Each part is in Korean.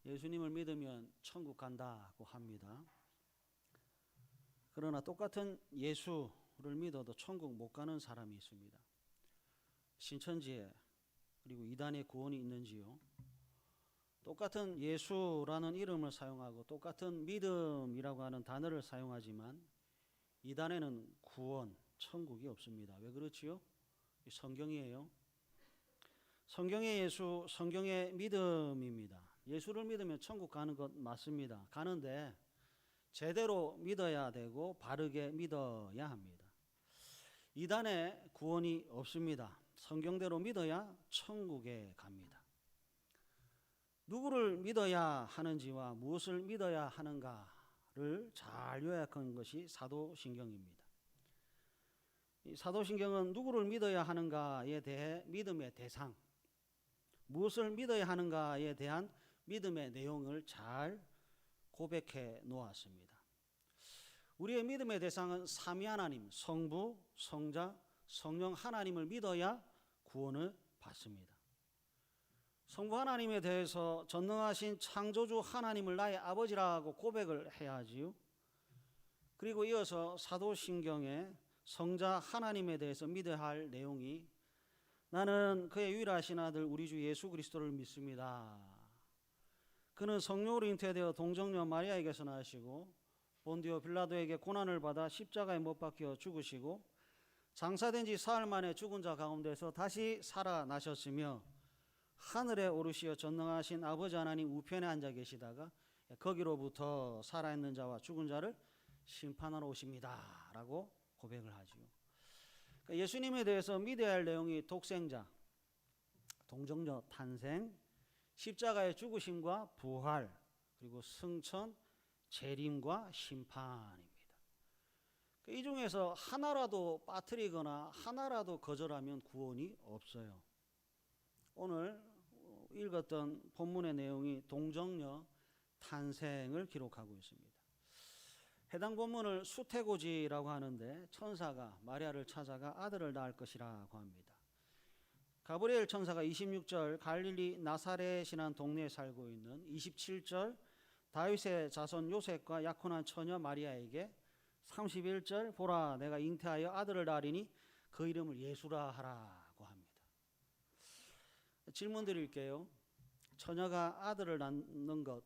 예수님을 믿으면 천국 간다고 합니다. 그러나 똑같은 예수를 믿어도 천국 못 가는 사람이 있습니다. 신천지에 그리고 이단의 구원이 있는지요? 똑같은 예수라는 이름을 사용하고 똑같은 믿음이라고 하는 단어를 사용하지만 이단에는 구원, 천국이 없습니다. 왜 그렇지요? 성경이에요. 성경의 예수, 성경의 믿음입니다. 예수를 믿으면 천국 가는 것 맞습니다. 가는데 제대로 믿어야 되고 바르게 믿어야 합니다. 이단에 구원이 없습니다. 성경대로 믿어야 천국에 갑니다. 누구를 믿어야 하는지와 무엇을 믿어야 하는가를 잘 요약한 것이 사도신경입니다. 이 사도신경은 누구를 믿어야 하는가에 대해 믿음의 대상, 무엇을 믿어야 하는가에 대한 믿음의 내용을 잘 고백해 놓았습니다. 우리의 믿음의 대상은 삼위 하나님, 성부, 성자, 성령 하나님을 믿어야 구원을 받습니다. 성부 하나님에 대해서 전능하신 창조주 하나님을 나의 아버지라고 고백을 해야 하지요. 그리고 이어서 사도신경에 성자 하나님에 대해서 믿어야 할 내용이 나는 그의 유일하신 아들 우리 주 예수 그리스도를 믿습니다. 그는 성령으로 잉태되어 동정녀 마리아에게서 나시고 본디오 빌라도에게 고난을 받아 십자가에 못 박혀 죽으시고 장사된 지 사흘 만에 죽은 자 가운데서 다시 살아나셨으며 하늘에 오르시어 전능하신 아버지 하나님 우편에 앉아 계시다가 거기로부터 살아있는 자와 죽은 자를 심판하러 오십니다 라고 고백을 하지요. 그러니까 예수님에 대해서 믿어야 할 내용이 독생자, 동정녀 탄생, 십자가의 죽으심과 부활, 그리고 승천, 재림과 심판입니다. 이 중에서 하나라도 빠뜨리거나 하나라도 거절하면 구원이 없어요. 오늘 읽었던 본문의 내용이 동정녀 탄생을 기록하고 있습니다. 해당 본문을 수태고지라고 하는데 천사가 마리아를 찾아가 아들을 낳을 것이라고 합니다. 가브리엘 천사가 26절 갈릴리 나사렛이라는 동네에 살고 있는 27절 다윗의 자손 요셉과 약혼한 처녀 마리아에게 31절 보라 내가 잉태하여 아들을 낳으리니 그 이름을 예수라 하라고 합니다. 질문 드릴게요. 처녀가 아들을 낳는 것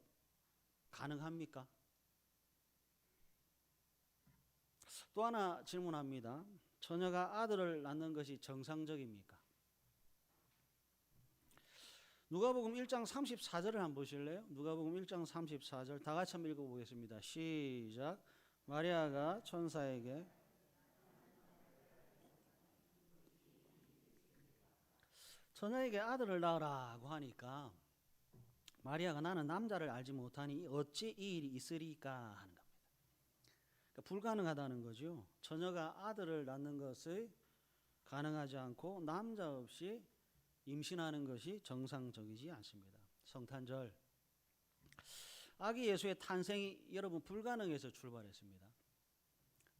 가능합니까? 또 하나 질문합니다. 처녀가 아들을 낳는 것이 정상적입니까? 누가복음 1장 34절을 한번 보실래요? 누가복음 1장 34절 다 같이 한번 읽어보겠습니다. 시작. 마리아가 천사에게 처녀에게 아들을 낳으라고 하니까 마리아가 나는 남자를 알지 못하니 어찌 이 일이 있으리까 하는 겁니다. 그러니까 불가능하다는 거죠. 처녀가 아들을 낳는 것이 가능하지 않고 남자 없이 임신하는 것이 정상적이지 않습니다. 성탄절 아기 예수의 탄생이 여러분 불가능해서 출발했습니다.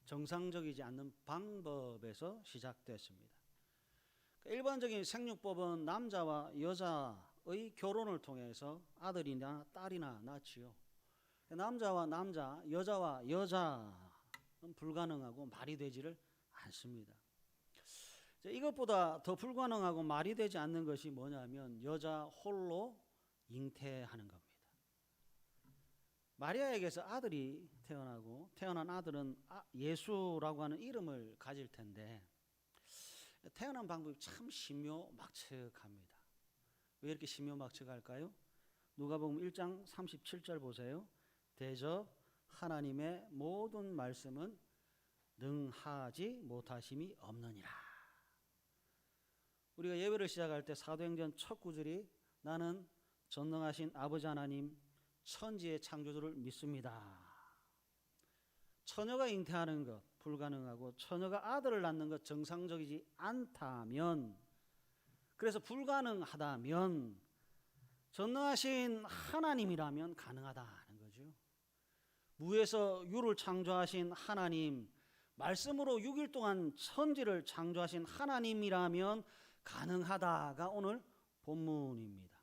정상적이지 않는 방법에서 시작됐습니다. 일반적인 생육법은 남자와 여자의 결혼을 통해서 아들이나 딸이나 낳지요. 남자와 남자, 여자와 여자는 불가능하고 말이 되지를 않습니다. 이것보다 더 불가능하고 말이 되지 않는 것이 뭐냐면 여자 홀로 잉태하는 겁니다. 마리아에게서 아들이 태어나고 태어난 아들은 예수라고 하는 이름을 가질 텐데 태어난 방법이 참 신묘막측합니다. 왜 이렇게 신묘막측할까요? 누가복음 1장 37절 보세요. 대저 하나님의 모든 말씀은 능하지 못하심이 없느니라. 우리가 예배를 시작할 때 사도행전 첫 구절이 나는 전능하신 아버지 하나님 천지의 창조주를 믿습니다. 처녀가 잉태하는 것 불가능하고 처녀가 아들을 낳는 것 정상적이지 않다면, 그래서 불가능하다면 전능하신 하나님이라면 가능하다는 거죠. 무에서 유를 창조하신 하나님, 말씀으로 6일 동안 천지를 창조하신 하나님이라면 가능하다가 오늘 본문입니다.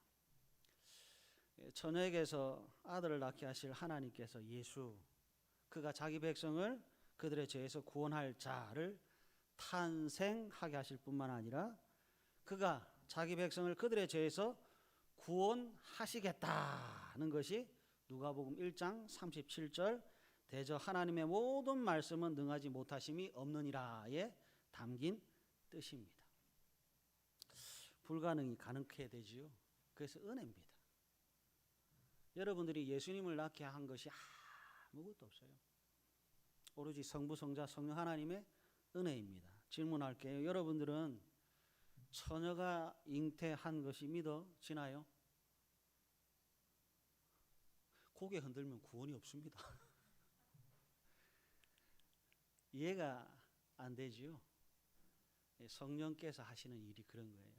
처녀에게서 아들을 낳게 하실 하나님께서 예수, 그가 자기 백성을 그들의 죄에서 구원할 자를 탄생하게 하실 뿐만 아니라 그가 자기 백성을 그들의 죄에서 구원하시겠다는 것이 누가복음 1장 37절 대저 하나님의 모든 말씀은 능하지 못하심이 없느니라에 담긴 뜻입니다. 불가능이 가능케 되지요. 그래서 은혜입니다. 여러분들이 예수님을 낳게 한 것이 아무것도 없어요. 오로지 성부, 성자, 성령 하나님의 은혜입니다. 질문할게요. 여러분들은 처녀가 잉태한 것이 믿어지나요? 고개 흔들면 구원이 없습니다. 이해가 안 되지요? 성령께서 하시는 일이 그런 거예요.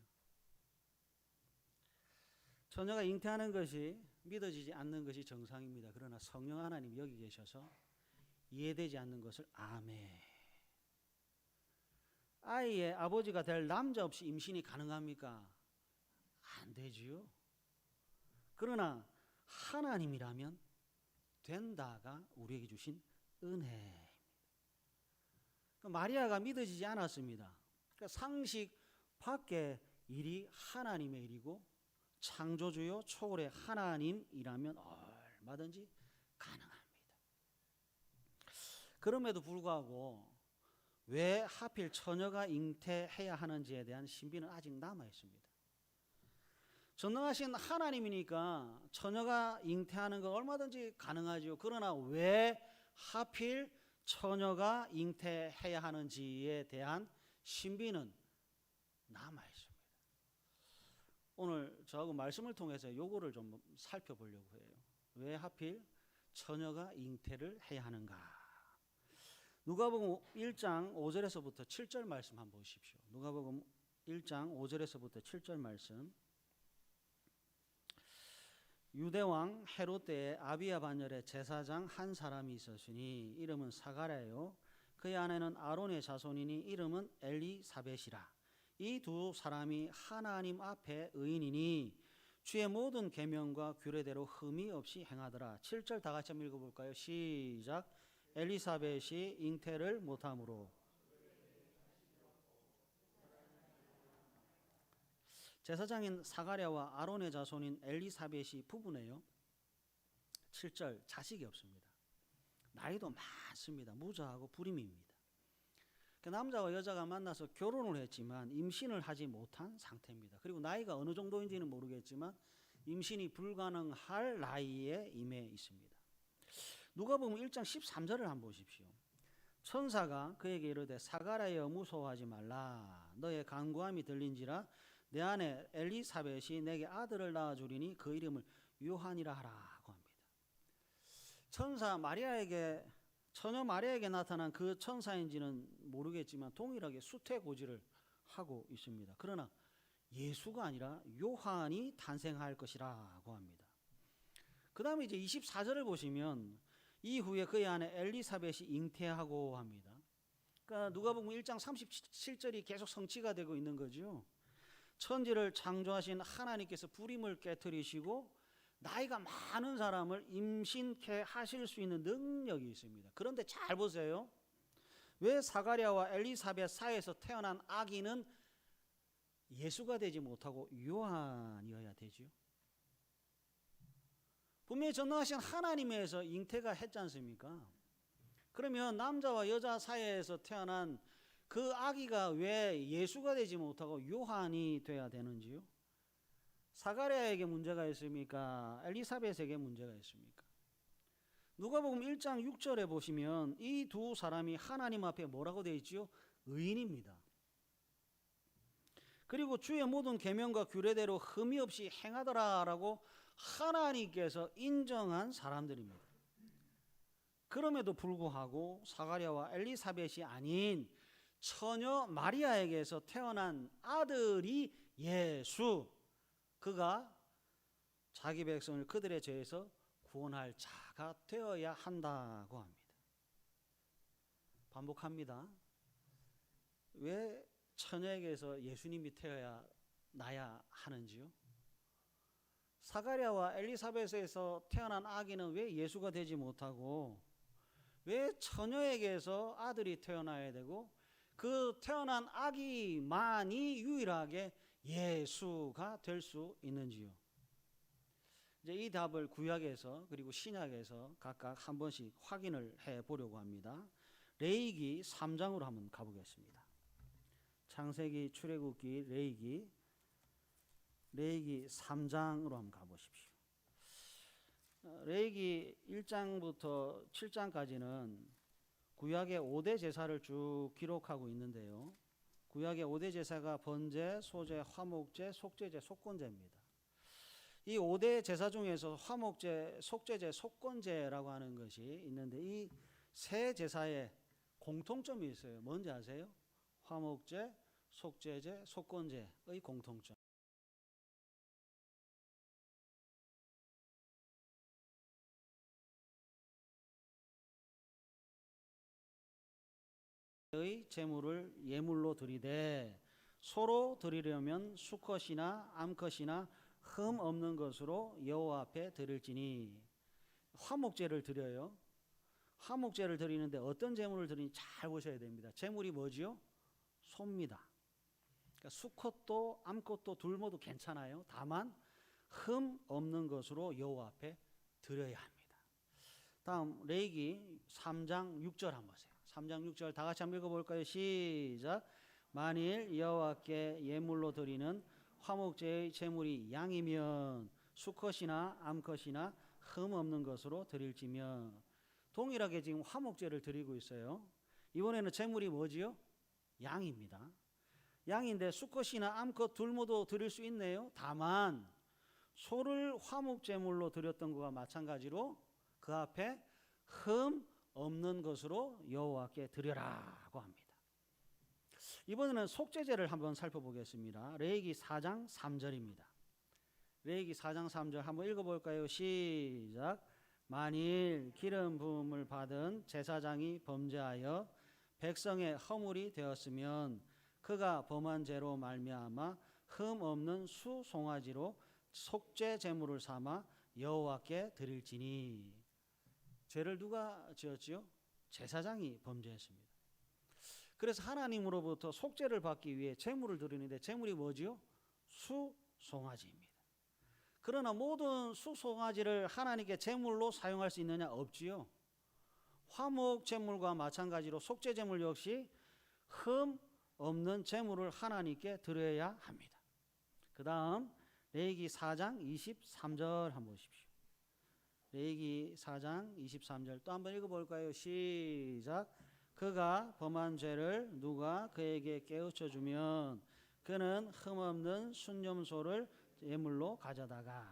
처녀가 잉태하는 것이 믿어지지 않는 것이 정상입니다. 그러나 성령 하나님 여기 계셔서 이해되지 않는 것을 아멘. 아이의 아버지가 될 남자 없이 임신이 가능합니까? 안 되지요. 그러나 하나님이라면 된다가 우리에게 주신 은혜입니다. 마리아가 믿어지지 않았습니다. 상식 밖의 일이 하나님의 일이고 창조주요 초월의 하나님이라면 얼마든지 가능합니다. 그럼에도 불구하고 왜 하필 처녀가 잉태해야 하는지에 대한 신비는 아직 남아 있습니다. 전능하신 하나님이니까 처녀가 잉태하는 건 얼마든지 가능하죠. 그러나 왜 하필 처녀가 잉태해야 하는지에 대한 신비는 남아 있습니다. 오늘 저하고 말씀을 통해서 요거를 좀 살펴보려고 해요. 왜 하필 처녀가 잉태를 해야 하는가? 누가복음 1장 5절에서부터 7절 말씀 한번 보십시오. 누가복음 1장 5절에서부터 7절 말씀. 유대왕 헤롯 때에 아비야 반열에 제사장 한 사람이 있었으니 이름은 사가랴요 그의 아내는 아론의 자손이니 이름은 엘리사벳이라. 이 두 사람이 하나님 앞에 의인이니 주의 모든 계명과 규례대로 흠이 없이 행하더라. 7절 다 같이 한번 읽어볼까요? 시작. 엘리사벳이 잉태를 못함으로 제사장인 사가랴와 아론의 자손인 엘리사벳이 부부네요. 7절 자식이 없습니다. 나이도 많습니다. 무자하고 불임입니다. 남자와 여자가 만나서 결혼을 했지만 임신을 하지 못한 상태입니다. 그리고 나이가 어느 정도인지는 모르겠지만 임신이 불가능할 나이에 임해 있습니다. 누가복음 1장 13절을 한번 보십시오. 천사가 그에게 이르되 사가랴여 무서워하지 말라. 너의 간구함이 들린지라 내 아내 엘리사벳이 내게 아들을 낳아주리니 그 이름을 요한이라 하라고 합니다. 처녀 마리아에게 나타난 그 천사인지는 모르겠지만 동일하게 수태고지를 하고 있습니다. 그러나 예수가 아니라 요한이 탄생할 것이라고 합니다. 그 다음에 이제 24절을 보시면 이후에 그의 아내 엘리사벳이 잉태하고 합니다. 그러니까 누가복음 1장 37절이 계속 성취가 되고 있는 거죠. 천지를 창조하신 하나님께서 불임을 깨트리시고 나이가 많은 사람을 임신케 하실 수 있는 능력이 있습니다. 그런데 잘 보세요. 왜 사가랴와 엘리사벳 사이에서 태어난 아기는 예수가 되지 못하고 요한이어야 되지요? 분명히 전능하신 하나님에서 잉태가 했지 않습니까? 그러면 남자와 여자 사이에서 태어난 그 아기가 왜 예수가 되지 못하고 요한이 돼야 되는지요? 사가랴에게 문제가 있습니까? 엘리사벳에게 문제가 있습니까? 누가복음 1장 6절에 보시면 이 두 사람이 하나님 앞에 뭐라고 되어 있지요? 의인입니다. 그리고 주의 모든 계명과 규례대로 흠이 없이 행하더라라고 하나님께서 인정한 사람들입니다. 그럼에도 불구하고 사가랴와 엘리사벳이 아닌 처녀 마리아에게서 태어난 아들이 예수, 그가 자기 백성을 그들의 죄에서 구원할 자가 되어야 한다고 합니다. 반복합니다. 왜 처녀에게서 예수님이 나야 하는지요? 사가랴와 엘리사벳에서 태어난 아기는 왜 예수가 되지 못하고 왜 처녀에게서 아들이 태어나야 되고 그 태어난 아기만이 유일하게 예수가 될 수 있는지요? 이제 이 답을 구약에서 그리고 신약에서 각각 한 번씩 확인을 해 보려고 합니다. 레위기 3장으로 한번 가보겠습니다. 창세기, 출애굽기, 레위기 3장으로 한번 가보십시오. 레위기 1장부터 7장까지는 구약의 5대 제사를 쭉 기록하고 있는데요. 구약의 5대 제사가 번제, 소제, 화목제, 속제제, 속건제입니다. 이 5대 제사 중에서 화목제, 속제제, 속건제라고 하는 것이 있는데 이 세 제사에 공통점이 있어요. 뭔지 아세요? 화목제, 속제제, 속건제의 공통점. 의 제물을 예물로 드리되 소로 드리려면 수컷이나 암컷이나 흠 없는 것으로 여호와 앞에 드릴지니. 화목제를 드려요. 화목제를 드리는데 어떤 제물을 드리는지 잘 보셔야 됩니다. 제물이 뭐지요? 소입니다. 그러니까 수컷도 암컷도 둘 모두 괜찮아요. 다만 흠 없는 것으로 여호와 앞에 드려야 합니다. 다음 레위기 3장 6절 한번 보세요. 3장 6절 다 같이 한번 읽어볼까요? 시작. 만일 여호와께 예물로 드리는 화목제의 제물이 양이면 수컷이나 암컷이나 흠 없는 것으로 드릴지면. 동일하게 지금 화목제를 드리고 있어요. 이번에는 제물이 뭐지요? 양입니다. 양인데 수컷이나 암컷 둘 모두 드릴 수 있네요. 다만 소를 화목제물로 드렸던 것과 마찬가지로 그 앞에 흠 없는 것으로 여호와께 드려라고 합니다. 이번에는 속제제를 한번 살펴보겠습니다. 레위기 4장 3절입니다. 레위기 4장 3절 한번 읽어볼까요? 시작. 만일 기름 부음을 받은 제사장이 범죄하여 백성의 허물이 되었으면 그가 범한 죄로 말미암아 흠 없는 수 송아지로 속죄 제물을 삼아 여호와께 드릴지니. 죄를 누가 지었지요? 제사장이 범죄했습니다. 그래서 하나님으로부터 속죄를 받기 위해 제물을 드리는데 제물이 뭐지요? 수 송아지입니다. 그러나 모든 수 송아지를 하나님께 제물로 사용할 수 있느냐? 없지요. 화목 제물과 마찬가지로 속죄 제물 역시 흠 없는 제물을 하나님께 드려야 합니다. 그 다음 레위기 4장 23절 한번 보십시오. 레위기 4장 23절 또 한번 읽어볼까요? 시작. 그가 범한 죄를 누가 그에게 깨우쳐 주면 그는 흠없는 순념소를 예물로 가져다가.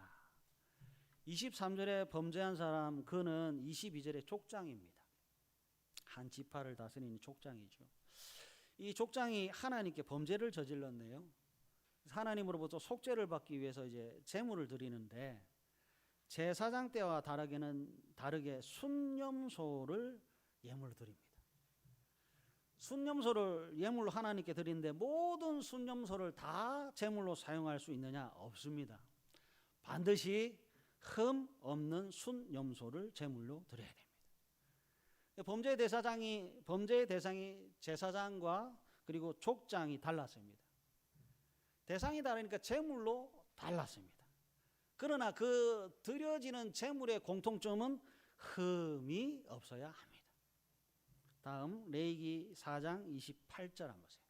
23절에 범죄한 사람 그는 22절에 족장입니다. 한 지파를 다스리는 족장이죠. 이 족장이 하나님께 범죄를 저질렀네요. 하나님으로부터 속죄를 받기 위해서 이제 제물을 드리는데 제사장 때와 다르게 순념소를 예물로 드립니다. 순념소를 예물로 하나님께 드리는데 모든 순념소를 다 제물로 사용할 수 있느냐? 없습니다. 반드시 흠 없는 순념소를 제물로 드려야 됩니다. 범죄의 대상이 제사장과 그리고 족장이 달랐습니다. 대상이 다르니까 제물로 달랐습니다. 그러나 그 드려지는 제물의 공통점은 흠이 없어야 합니다. 다음 레위기 4장 28절 한번 보세요.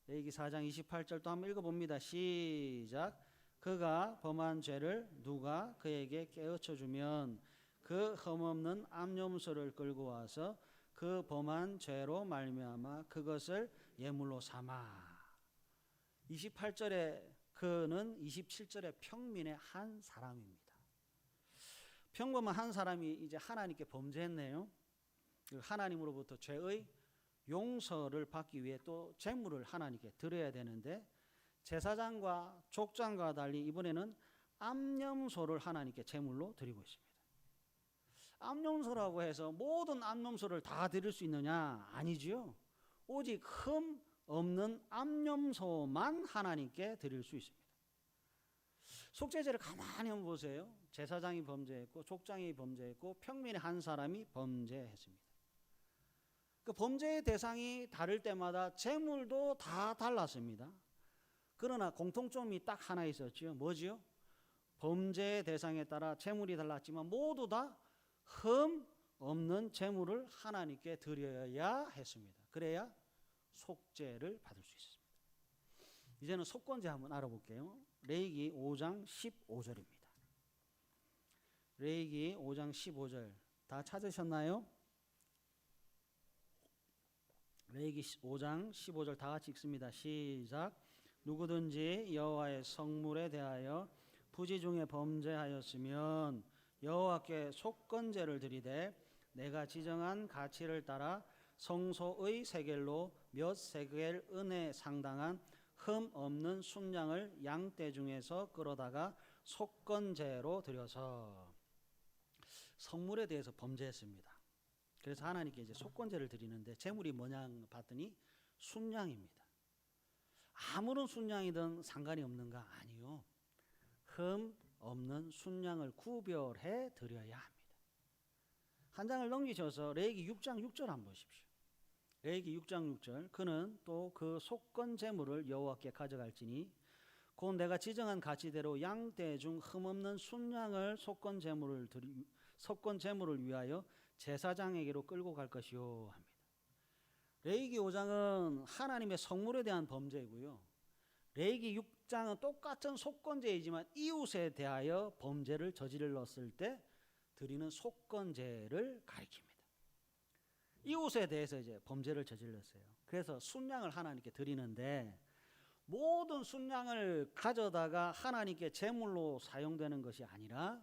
레위기 4장 28절 또 한번 읽어봅니다. 시작. 그가 범한 죄를 누가 그에게 깨우쳐 주면 그 흠없는 암염소를 끌고 와서 그 범한 죄로 말미암아 그것을 예물로 삼아. 28절에 그는 27절에 평민의 한 사람입니다. 평범한 한 사람이 이제 하나님께 범죄했네요. 하나님으로부터 죄의 용서를 받기 위해 또 제물을 하나님께 드려야 되는데 제사장과 족장과 달리 이번에는 암염소를 하나님께 제물로 드리고 있습니다. 암염소라고 해서 모든 암염소를 다 드릴 수 있느냐? 아니지요. 오직 흠 없는 암염소만 하나님께 드릴 수 있습니다. 속죄제를 가만히 한번 보세요. 제사장이 범죄했고 족장이 범죄했고 평민의 한 사람이 범죄했습니다. 그 범죄의 대상이 다를 때마다 제물도 다 달랐습니다. 그러나 공통점이 딱 하나 있었죠. 뭐지요? 범죄의 대상에 따라 제물이 달랐지만 모두 다 흠 없는 제물을 하나님께 드려야 했습니다. 그래야 속죄를 받을 수 있습니다. 이제는 속건제 한번 알아볼게요. 레위기 5장 15절입니다. 레위기 5장 15절 다 찾으셨나요? 레위기 5장 15절 다 같이 읽습니다. 시작. 누구든지 여호와의 성물에 대하여 부지 중에 범죄하였으면 여호와께 속건제를 드리되 내가 지정한 가치를 따라 성소의 세겔로 몇 세겔 은에 상당한 흠 없는 순양을 양떼 중에서 끌어다가 속건제로 드려서 성물에 대해서 범죄했습니다. 그래서 하나님께 이제 속건제를 드리는데 제물이 뭐냐 봤더니 순양입니다. 아무런 순양이든 상관이 없는가? 아니요. 흠 없는 순양을 구별해 드려야 합니다. 한 장을 넘기셔서 레위기 6장 6절 한번 보십시오. 레위기 6장 6절 그는 또 그 속건 제물을 여호와께 가져갈지니 곧 내가 지정한 가치대로 양떼 중 흠없는 순양을 속건 제물을 위하여 제사장에게로 끌고 갈 것이요 합니다. 레위기 5장은 하나님의 성물에 대한 범죄이고요. 레위기 6장은 똑같은 속건제이지만 이웃에 대하여 범죄를 저질렀을 때 드리는 속건제를 가리킵니다. 이웃에 대해서 이제 범죄를 저질렀어요. 그래서 순양을 하나님께 드리는데 모든 순양을 가져다가 하나님께 제물로 사용되는 것이 아니라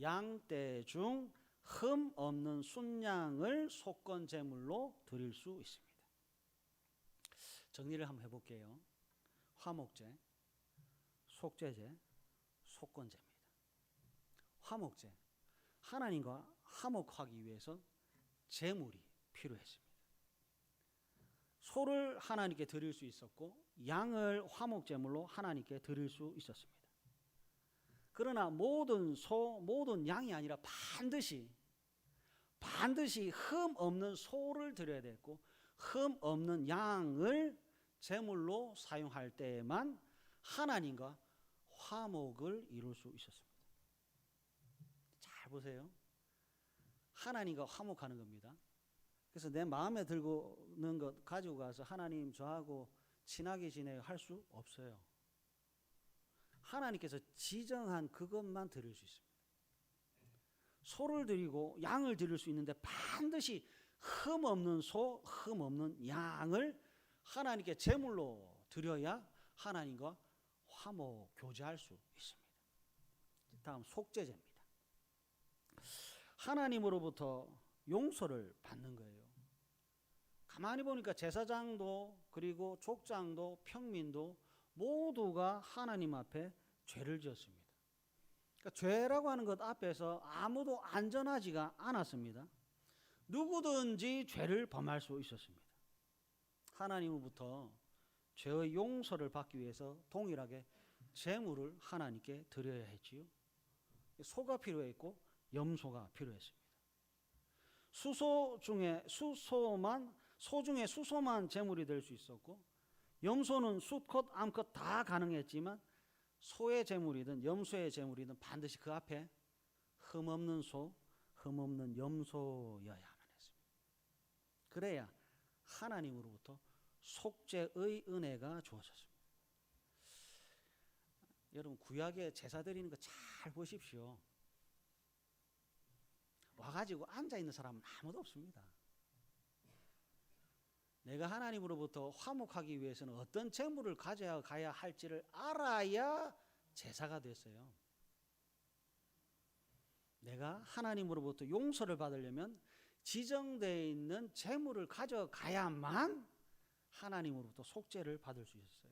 양떼 중 흠 없는 순양을 속건 제물로 드릴 수 있습니다. 정리를 한번 해볼게요. 화목제, 속죄제, 속건제입니다. 화목제, 하나님과 화목하기 위해서 제물이 필요했습니다. 소를 하나님께 드릴 수 있었고 양을 화목제물로 하나님께 드릴 수 있었습니다. 그러나 모든 소, 모든 양이 아니라 반드시 흠 없는 소를 드려야 됐고 흠 없는 양을 제물로 사용할 때에만 하나님과 화목을 이룰 수 있었습니다. 잘 보세요. 하나님과 화목하는 겁니다. 그래서 내 마음에 들고는 것 가지고 가서 하나님 저하고 친하게 지내요 할 수 없어요. 하나님께서 지정한 그것만 드릴 수 있습니다. 소를 드리고 양을 드릴 수 있는데 반드시 흠 없는 소, 흠 없는 양을 하나님께 제물로 드려야 하나님과 화목 교제할 수 있습니다. 다음 속죄제입니다. 하나님으로부터 용서를 받는 거예요. 가만히 보니까 제사장도 그리고 족장도 평민도 모두가 하나님 앞에 죄를 지었습니다. 그러니까 죄라고 하는 것 앞에서 아무도 안전하지가 않았습니다. 누구든지 죄를 범할 수 있었습니다. 하나님으로부터 죄의 용서를 받기 위해서 동일하게 제물을 하나님께 드려야 했지요. 소가 필요했고 염소가 필요했습니다. 소 중에 수소만 제물이 될 수 있었고 염소는 수컷 암컷 다 가능했지만 소의 제물이든 염소의 제물이든 반드시 그 앞에 흠없는 소, 흠없는 염소여야만 했습니다. 그래야 하나님으로부터 속죄의 은혜가 주어졌습니다. 여러분 구약에 제사 드리는 거 잘 보십시오. 와가지고 앉아있는 사람은 아무도 없습니다. 내가 하나님으로부터 화목하기 위해서는 어떤 제물을 가져가야 할지를 알아야 제사가 됐어요. 내가 하나님으로부터 용서를 받으려면 지정되어 있는 제물을 가져가야만 하나님으로부터 속죄를 받을 수 있었어요.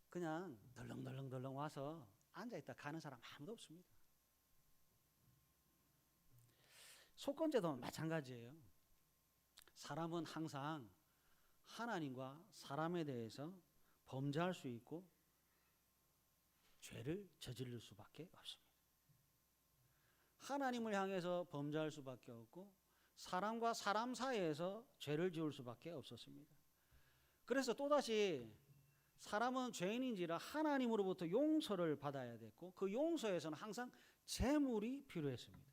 그냥 덜렁덜렁 와서 앉아있다 가는 사람 아무도 없습니다. 속건제도 마찬가지예요. 사람은 항상 하나님과 사람에 대해서 범죄할 수 있고 죄를 저지를 수밖에 없습니다. 하나님을 향해서 범죄할 수밖에 없고 사람과 사람 사이에서 죄를 지을 수밖에 없었습니다. 그래서 또다시 사람은 죄인인지라 하나님으로부터 용서를 받아야 됐고 그 용서에서는 항상 제물이 필요했습니다.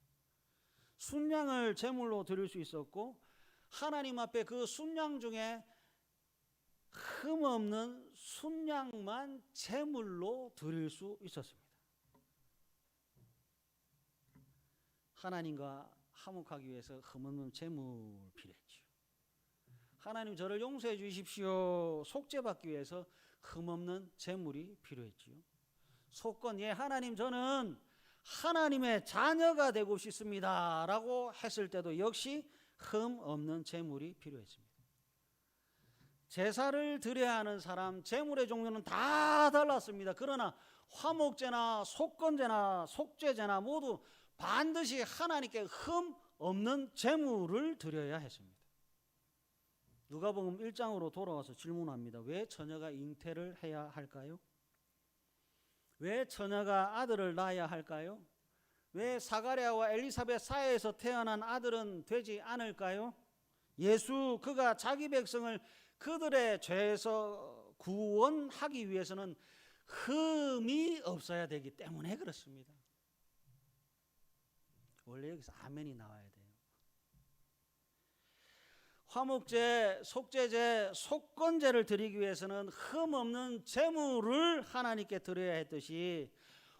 순양을 제물로 드릴 수 있었고 하나님 앞에 그 순양 중에 흠없는 순양만 제물로 드릴 수 있었습니다. 하나님과 화목하기 위해서 흠없는 제물 필요했죠. 하나님 저를 용서해 주십시오. 속죄받기 위해서 흠없는 제물이 필요했지요. 속건 하나님 저는 하나님의 자녀가 되고 싶습니다 라고 했을 때도 역시 흠없는 제물이 필요했습니다. 제사를 드려야 하는 사람 제물의 종류는 다 달랐습니다. 그러나 화목제나 속건제나 속죄제나 모두 반드시 하나님께 흠 없는 제물을 드려야 했습니다. 누가복음 1장으로 돌아와서 질문합니다. 왜 처녀가 잉태를 해야 할까요? 왜 처녀가 아들을 낳아야 할까요? 왜 사가랴와 엘리사벳 사이에서 태어난 아들은 되지 않을까요? 예수 그가 자기 백성을 그들의 죄에서 구원하기 위해서는 흠이 없어야 되기 때문에 그렇습니다. 원래 여기서 아멘이 나와야 돼요. 화목제, 속죄제, 속건제를 드리기 위해서는 흠없는 제물을 하나님께 드려야 했듯이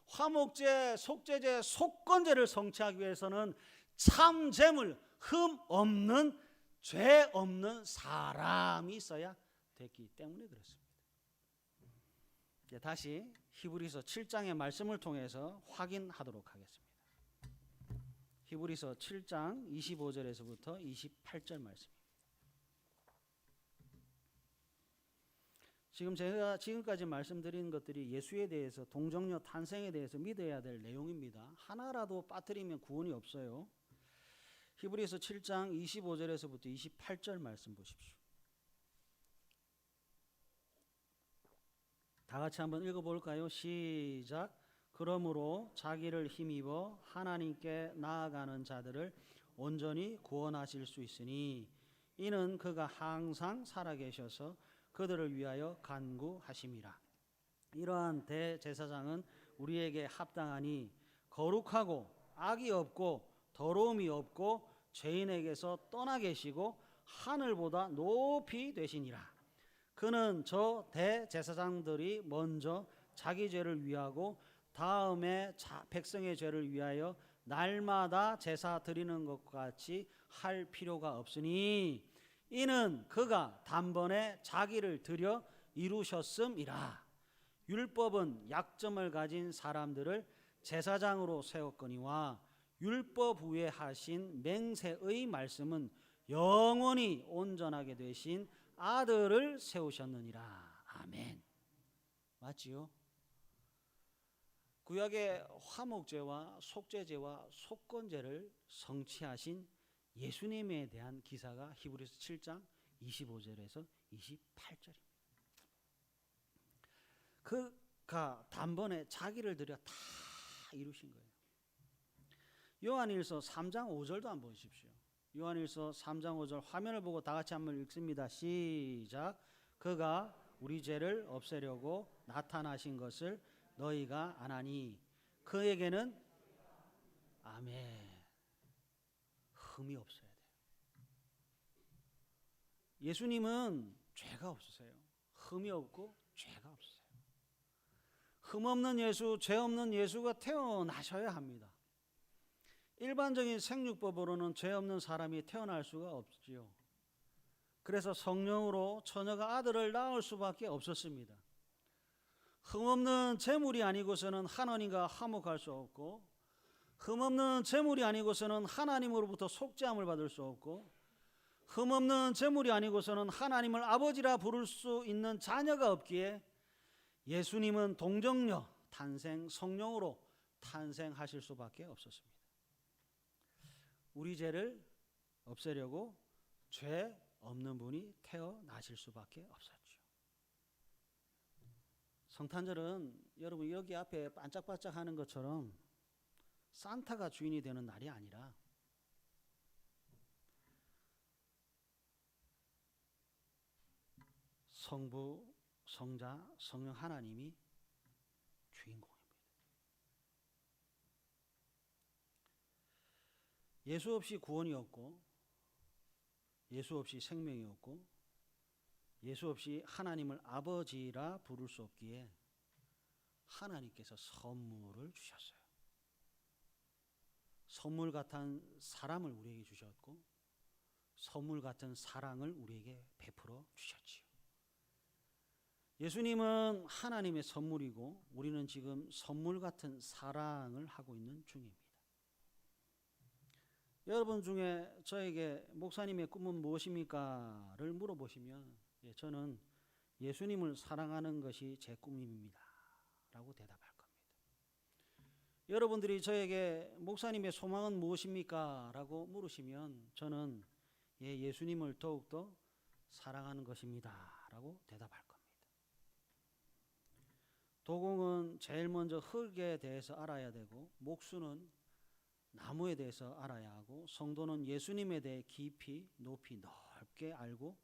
화목제, 속죄제, 속건제를 성취하기 위해서는 참 제물, 흠 없는 죄 없는 사람이 있어야 됐기 때문에 그렇습니다. 다시 히브리서 7장의 말씀을 통해서 확인하도록 하겠습니다. 히브리서 7장 25절에서부터 28절 말씀입니다. 지금 제가 지금까지 말씀드린 것들이 예수에 대해서 동정녀 탄생에 대해서 믿어야 될 내용입니다. 하나라도 빠뜨리면 구원이 없어요. 히브리서 7장 25절에서부터 28절 말씀 보십시오. 다 같이 한번 읽어볼까요? 시작. 그러므로 자기를 힘입어 하나님께 나아가는 자들을 온전히 구원하실 수 있으니 이는 그가 항상 살아계셔서 그들을 위하여 간구하심이라. 이러한 대제사장은 우리에게 합당하니 거룩하고 악이 없고 더러움이 없고 죄인에게서 떠나 계시고 하늘보다 높이 되시니라. 그는 저 대제사장들이 먼저 자기 죄를 위하고 다음에 백성의 죄를 위하여 날마다 제사 드리는 것과 같이 할 필요가 없으니 이는 그가 단번에 자기를 드려 이루셨음이라. 율법은 약점을 가진 사람들을 제사장으로 세웠거니와 율법 위에 하신 맹세의 말씀은 영원히 온전하게 되신 아들을 세우셨느니라. 아멘. 맞지요? 구약의 화목제와 속죄제와 속건제를 성취하신 예수님에 대한 기사가 히브리서 7장 25절에서 28절입니다. 그가 단번에 자기를 들여 다 이루신 거예요. 요한일서 3장 5절도 한번 보십시오. 요한일서 3장 5절 화면을 보고 다 같이 한번 읽습니다. 시작. 그가 우리 죄를 없애려고 나타나신 것을 너희가 아나니 그에게는 아멘. 흠이 없어야 돼요. 예수님은 죄가 없으세요. 흠이 없고 죄가 없으세요. 흠 없는 예수, 죄 없는 예수가 태어나셔야 합니다. 일반적인 생육법으로는 죄 없는 사람이 태어날 수가 없지요. 그래서 성령으로 처녀가 아들을 낳을 수밖에 없었습니다. 흠없는 제물이 아니고서는 하나님과 화목할 수 없고 흠없는 제물이 아니고서는 하나님으로부터 속죄함을 받을 수 없고 흠없는 제물이 아니고서는 하나님을 아버지라 부를 수 있는 자녀가 없기에 예수님은 동정녀 탄생 성령으로 탄생하실 수밖에 없었습니다. 우리 죄를 없애려고 죄 없는 분이 태어나실 수밖에 없었죠. 성탄절은 여러분 여기 앞에 반짝반짝하는 것처럼 산타가 주인이 되는 날이 아니라 성부, 성자, 성령 하나님이 주인공입니다. 예수 없이 구원이 없고, 예수 없이 생명이 없고, 예수 없이 하나님을 아버지라 부를 수 없기에 하나님께서 선물을 주셨어요. 선물 같은 사람을 우리에게 주셨고, 선물 같은 사랑을 우리에게 베풀어 주셨지요. 예수님은 하나님의 선물이고 우리는 지금 선물 같은 사랑을 하고 있는 중입니다. 여러분 중에 저에게 목사님의 꿈은 무엇입니까? 를 물어보시면 저는 예수님을 사랑하는 것이 제 꿈입니다 라고 대답할 겁니다. 여러분들이 저에게 목사님의 소망은 무엇입니까? 라고 물으시면 저는 예수님을 더욱더 사랑하는 것입니다 라고 대답할 겁니다. 도공은 제일 먼저 흙에 대해서 알아야 되고, 목수는 나무에 대해서 알아야 하고, 성도는 예수님에 대해 깊이 높이 넓게 알고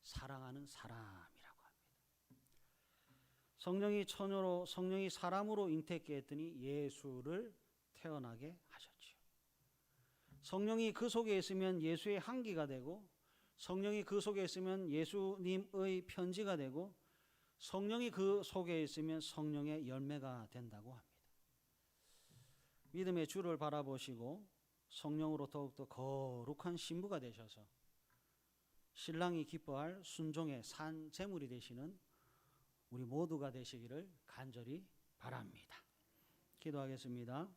사랑하는 사람이라고 합니다. 성령이 처녀로, 성령이 사람으로 잉태케 했더니 예수를 태어나게 하셨지요. 성령이 그 속에 있으면 예수의 향기가 되고, 성령이 그 속에 있으면 예수님의 편지가 되고, 성령이 그 속에 있으면 성령의 열매가 된다고 합니다. 믿음의 주를 바라보시고 성령으로 더욱더 거룩한 신부가 되셔서 신랑이 기뻐할 순종의 산 제물이 되시는 우리 모두가 되시기를 간절히 바랍니다. 기도하겠습니다.